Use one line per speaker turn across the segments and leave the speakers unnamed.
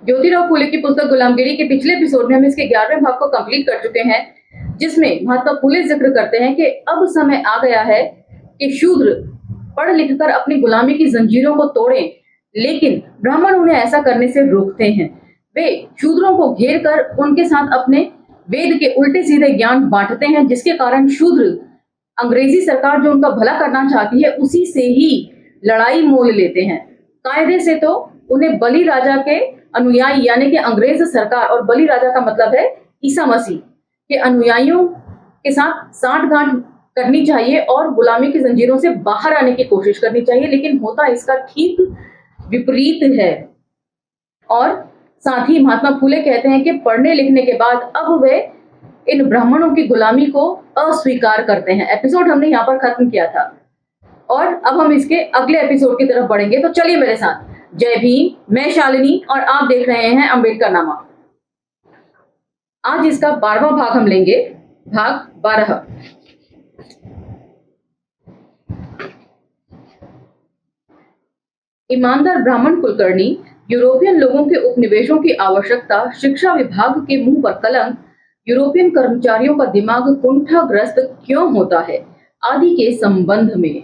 ज्योतिराव फुले की पुस्तक गुलामगिरी के पिछले एपिसोड में हम इसके 11वें भाग को कंप्लीट कर चुके हैं, जिसमें महात्मा फुले जिक्र करते हैं कि अब समय आ गया है कि शूद्र पढ़ लिख कर अपनी गुलामी की जंजीरों को तोड़ें, लेकिन ब्राह्मण उन्हें ऐसा करने से रोकते हैं। वे शूद्रों को घेर कर उनके साथ अपने वेद के उल्टे सीधे ज्ञान बांटते हैं, जिसके कारण शूद्र अंग्रेजी सरकार जो उनका भला करना चाहती है उसी से ही लड़ाई मोल लेते हैं। कायदे से तो उन्हें बलि राजा के अनुयायी यानी कि अंग्रेज सरकार, और बलि राजा का मतलब है ईसा मसीह के अनुयायियों के साथ साठगांठ करनी चाहिए और गुलामी की जंजीरों से बाहर आने की कोशिश करनी चाहिए, लेकिन होता इसका ठीक विपरीत है। और साथ ही महात्मा फुले कहते हैं कि पढ़ने लिखने के बाद अब वे इन ब्राह्मणों की गुलामी को अस्वीकार करते हैं। एपिसोड हमने यहाँ पर खत्म किया था और अब हम इसके अगले एपिसोड की तरफ बढ़ेंगे, तो चलिए मेरे साथ। जय भीम, मैं शालिनी और आप देख रहे हैं अंबेडकर नामा। आज इसका 12वां भाग हम लेंगे, भाग 12। ईमानदार ब्राह्मण कुलकर्णी, यूरोपियन लोगों के उपनिवेशों की आवश्यकता, शिक्षा विभाग के मुंह पर कलंक, यूरोपियन कर्मचारियों का दिमाग कुंठाग्रस्त क्यों होता है आदि के संबंध में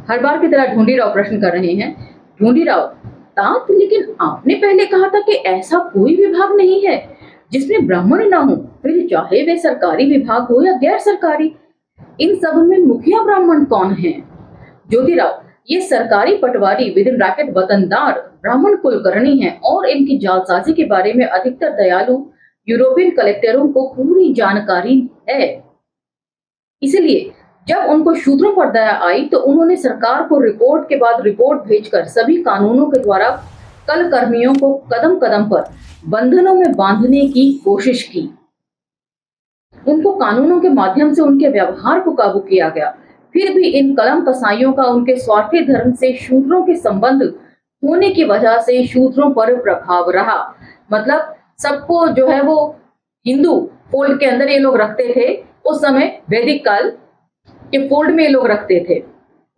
हर बार की तरह ढूंढीराव प्रश्न कर रहे हैं। ढूंढीराव, तात, लेकिन आपने पहले कहा था कि ऐसा कोई विभाग नहीं है जिसमें ब्राह्मण ना हो, फिर चाहे वे सरकारी विभाग हो या गैर सरकारी। इन सब में मुखिया ब्राह्मण कौन है? ज्योतिराव, ये सरकारी पटवारी विदिन ब्रैकेट वतनदार ब्राह्मण कुलकर्णी हैं और इनकी जालसाजी के बारे में अधिकतर दयालु यूरोपियन कलेक्टरों को पूरी जानकारी है। इसलिए जब उनको शूद्रों पर दया आई तो उन्होंने सरकार को रिपोर्ट के बाद रिपोर्ट भेजकर सभी कानूनों के द्वारा कल कर्मियों को कदम कदम पर बंधनों में बांधने की कोशिश की। उनको कानूनों के माध्यम से उनके व्यवहार को काबू किया गया। फिर भी इन कलम कसाइयों का उनके स्वार्थी धर्म से शूद्रों के संबंध होने की वजह से शूद्रों पर प्रभाव रहा। मतलब सबको जो है वो हिंदू फोल्ड के अंदर ये लोग रखते थे। उस समय वैदिक काल के फोल्ड में ये लोग रखते थे,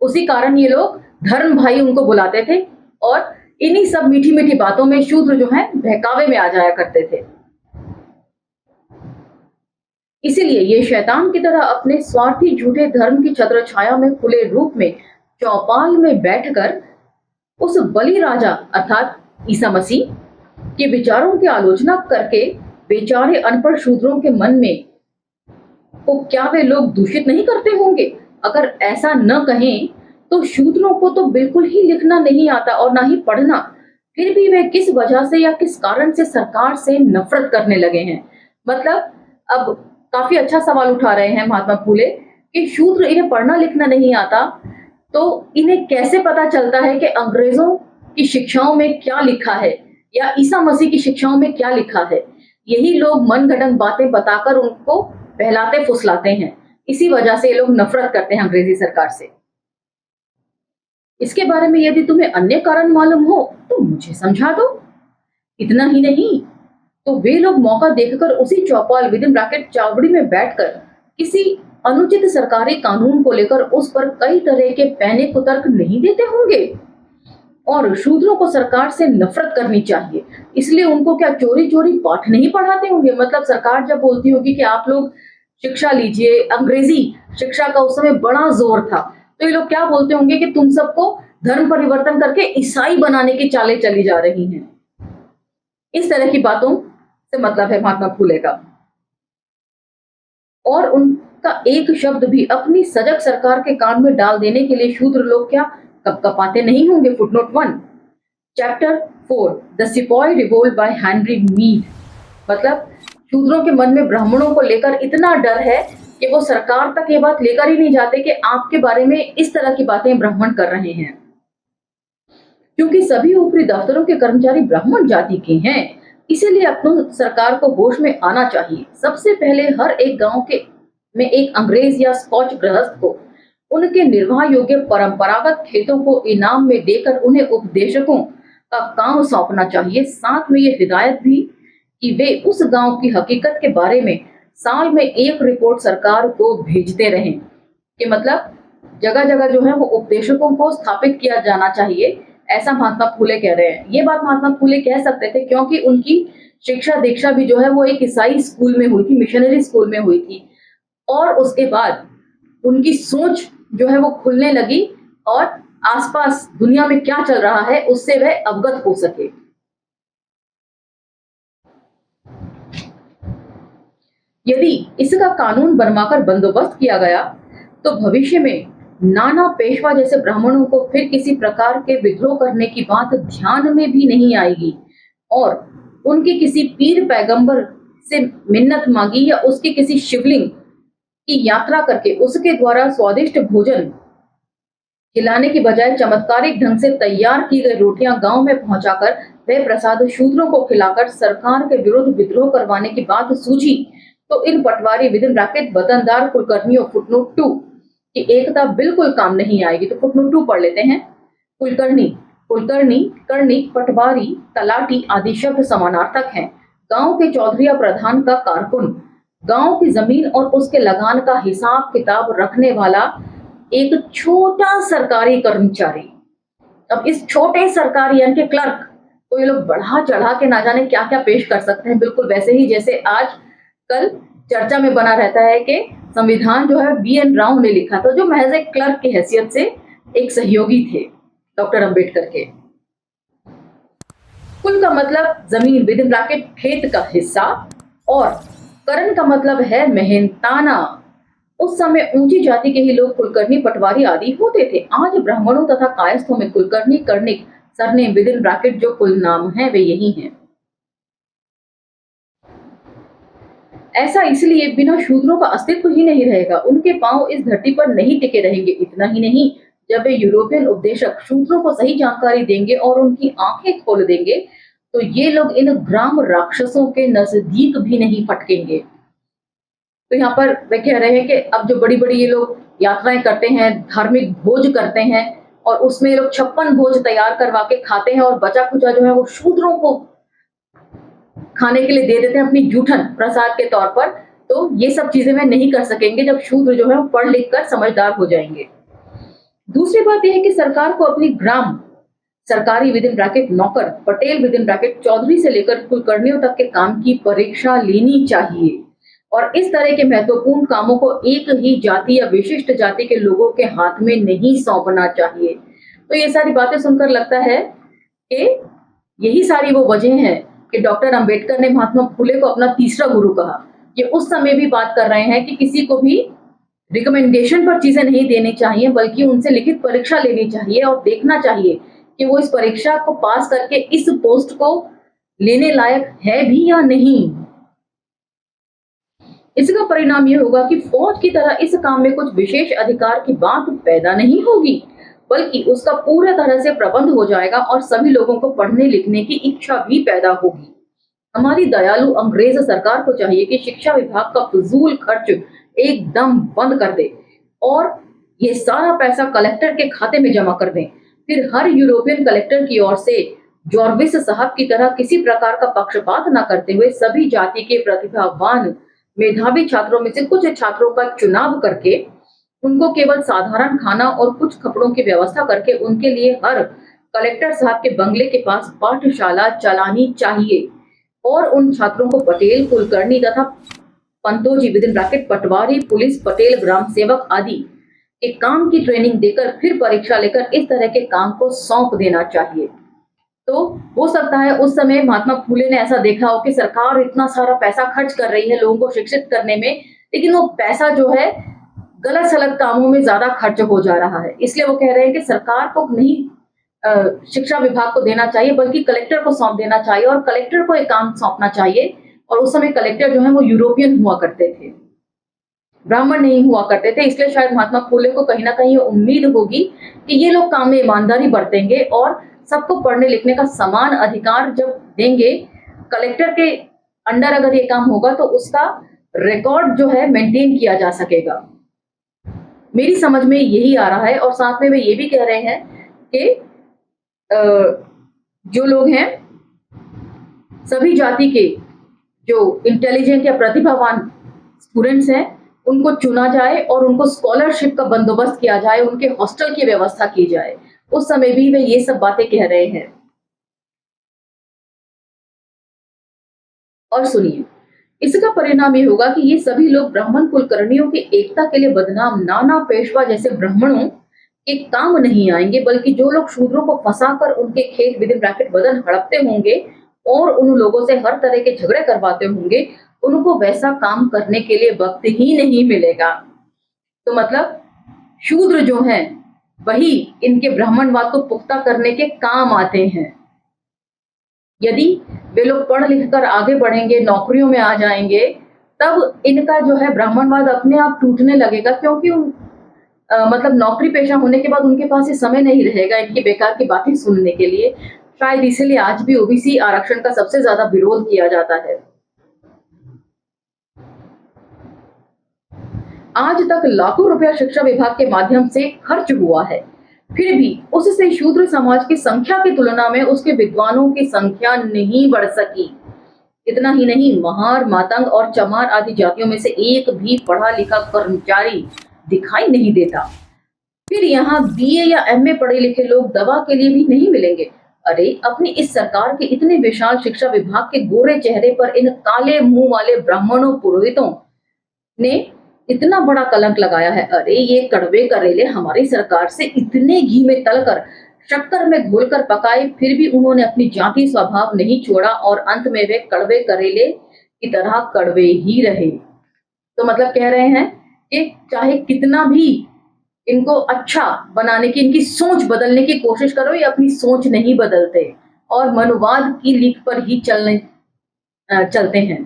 उसी कारण ये लोग धर्म भाई उनको बुलाते थे और इन्हीं सब मीठी मीठी बातों में शूद्र जो है बहकावे में आ जाया करते थे। इसीलिए ये शैतान की तरह अपने स्वार्थी झूठे धर्म की छत्र छाया में खुले रूप में चौपाल में बैठकर उस बलि राजा अर्थात ईसा मसीह के विचारों की आलोचना करके बेचारे अनपढ़ शूद्रों के मन में को क्या वे लोग दूषित नहीं करते होंगे? अगर ऐसा न कहें तो शूद्रों को तो बिल्कुल ही लिखना नहीं आता और ना ही पढ़ना, फिर भी वे किस वजह से या किस कारण से सरकार से नफरत करने लगे हैं। मतलब अब काफी अच्छा सवाल उठा रहे हैं महात्मा फुले कि शूद्र इन्हें पढ़ना लिखना नहीं आता तो इन्हें कैसे पता चलता है कि अंग्रेजों की शिक्षाओं में क्या लिखा है या ईसा मसीह की शिक्षाओं में क्या लिखा है। यही लोग मनगढ़ंत बातें बताकर उनको बहलाते फुसलाते हैं। इसी वजह से ये लोग नफरत करते हैं अंग्रेजी सरकार से। इसके बारे में यदि तुम्हें अन्य कारण मालूम हो तो मुझे समझा दो। इतना ही नहीं तो वे लोग मौका देखकर उसी चौपाल विदिन ब्रैकेट चावड़ी में बैठकर किसी अनुचित सरकारी कानून को लेकर उस पर कई तरह के पैने कुतर्क नहीं देते होंगे। और शूद्रों को सरकार से नफरत करनी चाहिए, इसलिए उनको क्या चोरी चोरी पाठ नहीं पढ़ाते होंगे। मतलब सरकार जब बोलती होगी कि आप लोग शिक्षा लीजिए, अंग्रेजी शिक्षा का उस समय बड़ा जोर था, तो ये लोग क्या बोलते होंगे कि तुम सबको धर्म परिवर्तन करके ईसाई बनाने की चालें चली जा रही हैं। इस तरह की बातों से मतलब है महात्मा फुले का। और उनका एक शब्द भी अपनी सजग सरकार के कान में डाल देने के लिए शूद्र लोग क्या कपकपाते नहीं होंगे। Footnote 1 chapter 4 the sepoy revolt by Henry Mead. मतलब शूद्रों के मन में ब्राह्मणों को लेकर इतना डर है कि वो सरकार तक ये बात लेकर ही नहीं जाते कि आपके बारे में इस तरह की बातें ब्राह्मण कर रहे हैं। क्योंकि सभी ऊपरी दफ्तरों के कर्मचारी ब्राह्मण जाति के हैं, इसीलिए अपनी सरकार को होश में आना चाहिए। सबसे पहले हर एक गांव के में एक अंग्रेज या स्कॉच गृहस्थ को उनके निर्वाह योग्य परंपरागत खेतों को इनाम में देकर उन्हें उपदेशकों का काम सौंपना चाहिए। साथ में ये हिदायत भी कि वे उस गांव की हकीकत के बारे में साल में एक रिपोर्ट सरकार को भेजते रहें। कि मतलब जगह जगह जो है वो उपदेशकों को स्थापित किया जाना चाहिए। ऐसा महात्मा फूले कह रहे हैं। ये बात महात्मा फूले कह सकते थे क्योंकि उनकी शिक्षा दीक्षा भी जो है वो एक ईसाई स्कूल में हुई थी, मिशनरी स्कूल में हुई थी, और उसके बाद उनकी सोच जो है वो खुलने लगी और आसपास दुनिया में क्या चल रहा है उससे वह अवगत हो सके। यदि इसका कानून बनवाकर बंदोबस्त किया गया तो भविष्य में नाना पेशवा जैसे ब्राह्मणों को फिर किसी प्रकार के विद्रोह करने की बात ध्यान में भी नहीं आएगी और उनके किसी पीर पैगंबर से मिन्नत मांगी या उसके किसी शिवलिंग की यात्रा करके उसके द्वारा स्वादिष्ट भोजन खिलाने की बजाय चमत्कारिक ढंग से तैयार की गई रोटियां गांव में पहुंचाकर वह प्रसाद शूद्रों को खिलाकर सरकार के विरुद्ध विद्रोह करवाने की बात सूझी तो इन पटवारी विदिन ब्रैकेट वतनदार कुलकर्मियों फुटनोट 2 की एकता बिल्कुल काम नहीं आएगी। तो फुटनोट 2 पढ़ लेते हैं। कुलकर्णी, कुलकर्णी, कर्णिक, पटवारी, तलाटी आदि शब्द समानार्थक हैं। गांव के चौधरी या प्रधान का कारकुन, गांव की जमीन और उसके लगान का हिसाब किताब रखने वाला एक छोटा सरकारी कर्मचारी। अब इस छोटे सरकारी यानी कि क्लर्क को ये लोग बढ़ा चढ़ा के ना जाने क्या क्या पेश कर सकते हैं, बिल्कुल वैसे ही जैसे आज कल चर्चा में बना रहता है कि संविधान जो है BN राव ने लिखा था, जो महज एक क्लर्क की हैसियत से एक सहयोगी थे डॉक्टर अंबेडकर के। कुल का मतलब जमीन विद इन ब्रैकेट खेत का हिस्सा और करण का मतलब है मेहनताना। उस समय ऊंची जाति के ही लोग कुलकर्णी पटवारी आदि होते थे। आज ब्राह्मणों तथा कायस्थों में Kulkarni Karnik surname with in bracket जो कुल नाम है वे यही हैं। ऐसा इसलिए बिना शूद्रों का अस्तित्व ही नहीं रहेगा, उनके पांव इस धरती पर नहीं टिके रहेंगे। इतना ही नहीं, जब वे यूरोपियन उपदेशक शूद्रों को सही जानकारी देंगे और उनकी आंखें खोल देंगे तो ये लोग इन ग्राम राक्षसों के नजदीक भी नहीं फटकेंगे। तो यहाँ पर वे कह रहे हैं कि अब जो बड़ी बड़ी ये लोग यात्राएं करते हैं, धार्मिक भोज करते हैं और उसमें लोग 56 भोज तैयार करवा के खाते हैं और बचा कुचा जो है वो शूद्रों को खाने के लिए दे देते हैं अपनी जूठन प्रसाद के तौर पर। तो ये सब चीजें वे नहीं कर सकेंगे जब शूद्र जो है वो पढ़ लिख कर समझदार हो जाएंगे। दूसरी बात यह है कि सरकार को अपनी ग्राम सरकारी विद इन ब्रैकेट नौकर, Patel within bracket Chaudhary से लेकर कुलकर्णियों तक के काम की परीक्षा लेनी चाहिए और इस तरह के महत्वपूर्ण कामों को एक ही जाति या विशिष्ट जाति के लोगों के हाथ में नहीं सौंपना चाहिए। तो ये सारी बातें सुनकर लगता है कि यही सारी वो वजह है कि डॉक्टर अंबेडकर ने महात्मा फुले को अपना तीसरा गुरु कहा। ये उस समय भी बात कर रहे हैं कि किसी को भी रिकमेंडेशन पर चीजें नहीं देनी चाहिए, बल्कि उनसे लिखित परीक्षा लेनी चाहिए और देखना चाहिए कि वो इस परीक्षा को पास करके इस पोस्ट को लेने लायक है भी या नहीं। इसका परिणाम यह होगा कि फौज की तरह इस काम में कुछ विशेष अधिकार की बात पैदा नहीं होगी, बल्कि उसका पूरी तरह से प्रबंध हो जाएगा और सभी लोगों को पढ़ने लिखने की इच्छा भी पैदा होगी। हमारी दयालु अंग्रेज सरकार को चाहिए कि शिक्षा विभाग का फजूल खर्च एकदम बंद कर दे और ये सारा पैसा कलेक्टर के खाते में जमा कर दें। फिर हर यूरोपियन कलेक्टर की ओर से जॉर्विस साहब की तरह किसी प्रकार का पक्षपात न करते हुए सभी जाति के प्रतिभावान मेधावी छात्रों में से कुछ छात्रों का चुनाव करके उनको केवल साधारण खाना और कुछ कपड़ों की व्यवस्था करके उनके लिए हर कलेक्टर साहब के बंगले के पास पाठशाला चलानी चाहिए और उन छात्रों को पटेल, कुलकर्णी तथा Pantoji within bracket patwari, police, Patel, ग्राम सेवक आदि के काम की ट्रेनिंग देकर फिर परीक्षा लेकर इस तरह के काम को सौंप देना चाहिए। तो हो सकता है उस समय महात्मा फूले ने ऐसा देखा हो कि सरकार इतना सारा पैसा खर्च कर रही है लोगों को शिक्षित करने में, लेकिन वो पैसा जो है गलत सलत कामों में ज्यादा खर्च हो जा रहा है। इसलिए वो कह रहे हैं कि सरकार को नहीं शिक्षा विभाग को देना चाहिए, बल्कि कलेक्टर को सौंप देना चाहिए और कलेक्टर को एक काम सौंपना चाहिए। और उस समय कलेक्टर जो है वो यूरोपियन हुआ करते थे, ब्राह्मण नहीं हुआ करते थे। इसलिए शायद महात्मा फूले को कहीं ना कहीं उम्मीद होगी कि ये लोग काम में ईमानदारी बरतेंगे और सबको पढ़ने लिखने का समान अधिकार जब देंगे, कलेक्टर के अंडर अगर ये काम होगा तो उसका रिकॉर्ड जो है मेंटेन किया जा सकेगा। मेरी समझ में यही आ रहा है। और साथ में वे ये भी कह रहे हैं कि जो लोग हैं सभी जाति के जो इंटेलिजेंट या प्रतिभावान स्टूडेंट्स हैं उनको चुना जाए और उनको स्कॉलरशिप का बंदोबस्त किया जाए, उनके हॉस्टल की व्यवस्था की जाए उस समय भी वे ये सब बातें कह रहे हैं। और सुनिए, इसका परिणाम ये होगा कि ये सभी लोग ब्राह्मण कुलकर्णियों की एकता के लिए बदनाम नाना पेशवा जैसे ब्राह्मणों के काम नहीं आएंगे, बल्कि जो लोग शूद्रों को फंसाकर उनके खेत विद इन ब्रैकेट बदन हड़पते होंगे और उन लोगों से हर तरह के झगड़े करवाते होंगे, उनको वैसा काम करने के लिए वक्त ही नहीं मिलेगा। तो मतलब शूद्र जो हैं वही इनके ब्राह्मणवाद को पुख्ता करने के काम आते हैं। यदि वे लोग पढ़ लिख कर आगे बढ़ेंगे, नौकरियों में आ जाएंगे, तब इनका जो है ब्राह्मणवाद अपने आप टूटने लगेगा, क्योंकि मतलब नौकरी पेशा होने के बाद उनके पास ये समय नहीं रहेगा इनकी बेकार की बातें सुनने के लिए। शायद इसीलिए आज भी ओबीसी आरक्षण का सबसे ज्यादा विरोध किया जाता है। आज तक लाखों रुपया शिक्षा विभाग के माध्यम से खर्च हुआ है, फिर भी उससे शूद्र समाज की संख्या की तुलना में उसके विद्वानों की संख्या नहीं बढ़ सकी। इतना ही नहीं, महार, मातंग और चमार आदि जातियों में से एक भी पढ़ा लिखा कर्मचारी दिखाई नहीं देता। फिर यहाँ बीए या एमए पढ़े लिखे लोग दवा के लिए भी नहीं मिलेंगे। अरे, अपनी इस सरकार के इतने विशाल शिक्षा विभाग के गोरे चेहरे पर इन काले मुंह वाले ब्राह्मणों पुरोहितों ने इतना बड़ा कलंक लगाया है। अरे, ये कड़वे करेले हमारी सरकार से इतने घी में तलकर शक्कर में घोलकर पकाए, फिर भी उन्होंने अपनी जाति स्वभाव नहीं छोड़ा और अंत में वे कड़वे करेले की तरह कड़वे ही रहे। तो मतलब कह रहे हैं कि चाहे कितना भी इनको अच्छा बनाने की, इनकी सोच बदलने की कोशिश करो, ये अपनी सोच नहीं बदलते और मनुवाद की लीक पर ही चलते हैं।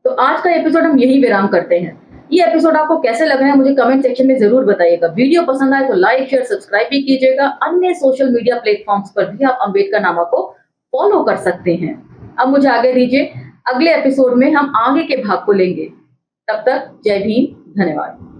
तो आज का एपिसोड हम यही विराम करते हैं। ये एपिसोड आपको कैसे लगा है मुझे कमेंट सेक्शन में जरूर बताइएगा। वीडियो पसंद आए तो लाइक, शेयर, सब्सक्राइब भी कीजिएगा। अन्य सोशल मीडिया प्लेटफॉर्म्स पर भी आप अम्बेडकर नामा को फॉलो कर सकते हैं। अब मुझे आगे दीजिए, अगले एपिसोड में हम आगे के भाग को लेंगे। तब तक जय भीम, धन्यवाद।